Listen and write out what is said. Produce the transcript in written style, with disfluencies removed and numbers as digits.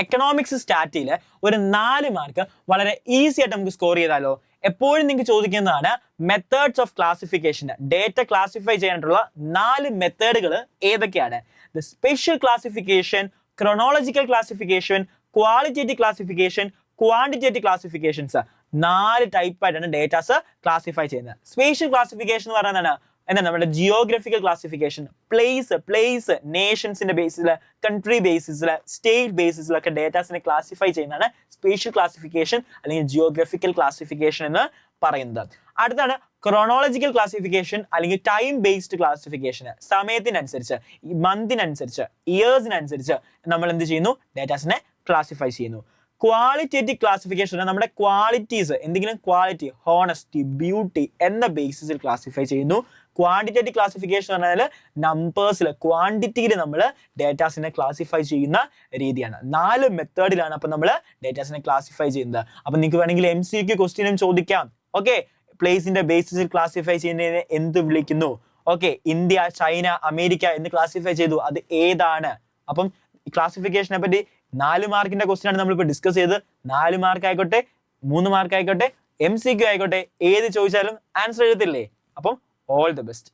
Economics സ്റ്റാറ്റിയിൽ ഒരു 4 mark വളരെ easy ആയിട്ട് നമുക്ക് സ്കോർ ചെയ്താലോ? എപ്പോഴും നിങ്ങൾക്ക് ചോദിക്കുന്നതാണ് methods of classification. Data classify ചെയ്യാനായിട്ടുള്ള 4 മെത്തേഡുകൾ ഏതൊക്കെയാണ്? The spatial classification, chronological classification, qualitative classification, quantitative classifications. 4 ടൈപ്പായിട്ടാണ് ഡേറ്റാസ് ക്ലാസിഫൈ ചെയ്യുന്നത്. സ്പേഷ്യൽ ക്ലാസിഫിക്കേഷൻ എന്ന് പറയുന്നത് എന്താണ്? നമ്മുടെ ജിയോഗ്രഫിക്കൽ ക്ലാസിഫിക്കേഷൻ, പ്ലേസ് നേഷൻസിന്റെ ബേസിൽ, കൺട്രി ബേസിസിൽ, സ്റ്റേറ്റ് ബേസിസിലൊക്കെ ഡേറ്റാസിനെ ക്ലാസിഫൈ ചെയ്യുന്നതാണ് സ്പേഷ്യൽ ക്ലാസിഫിക്കേഷൻ അല്ലെങ്കിൽ ജിയോഗ്രഫിക്കൽ ക്ലാസിഫിക്കേഷൻ എന്ന് പറയുന്നത്. അടുത്താണ് ക്രോണോളജിക്കൽ ക്ലാസിഫിക്കേഷൻ അല്ലെങ്കിൽ ടൈം ബേസ്ഡ് ക്ലാസിഫിക്കേഷൻ. സമയത്തിനനുസരിച്ച്, മന്തിനനുസരിച്ച്, ഇയേഴ്സിനനുസരിച്ച് നമ്മൾ എന്ത് ചെയ്യുന്നു? ഡേറ്റാസിനെ ക്ലാസിഫൈ ചെയ്യുന്നു. ക്വാളിറ്റേറ്റീവ് ക്ലാസിഫിക്കേഷൻ നമ്മുടെ ക്വാളിറ്റീസ്, എന്തെങ്കിലും ക്വാളിറ്റി, ഹോണസ്റ്റി, ബ്യൂട്ടി എന്ന ബേസിസിൽ ക്ലാസിഫൈ ചെയ്യുന്നു. ക്വാണ്ടിറ്റേറ്റീവ് ക്ലാസിഫിക്കേഷൻ എന്ന് പറഞ്ഞാൽ നമ്പേഴ്സിൽ, ക്വാണ്ടിറ്റിയിൽ നമ്മൾ ഡേറ്റാസിനെ ക്ലാസിഫൈ ചെയ്യുന്ന രീതിയാണ്. 4 മെത്തേഡിലാണ് അപ്പൊ നമ്മൾ ഡേറ്റാസിനെ ക്ലാസിഫൈ ചെയ്യുന്നത്. അപ്പൊ നിങ്ങൾക്ക് വേണമെങ്കിൽ MCQ ക്വസ്റ്റ്യനും ചോദിക്കാം. ഓക്കെ, പ്ലേസിന്റെ ബേസിസിൽ ക്ലാസിഫൈ ചെയ്യുന്നതിനെ എന്ത് വിളിക്കുന്നു? ഓക്കെ, ഇന്ത്യ, ചൈന, അമേരിക്ക എന്ന് ക്ലാസിഫൈ ചെയ്തു, അത് ഏതാണ്? അപ്പം ക്ലാസിഫിക്കേഷനെ പറ്റി 4 മാർക്കിന്റെ ക്വസ്റ്റ്യൻ ആണ് നമ്മളിപ്പോൾ ഡിസ്കസ് ചെയ്ത്. 4 മാർക്ക് ആയിക്കോട്ടെ, 3 മാർക്ക് ആയിക്കോട്ടെ, MCQ ആയിക്കോട്ടെ, ഏത് ചോദിച്ചാലും ആൻസർ എഴുതത്തില്ലേ? അപ്പം ഓൾ ദി ബെസ്റ്റ്.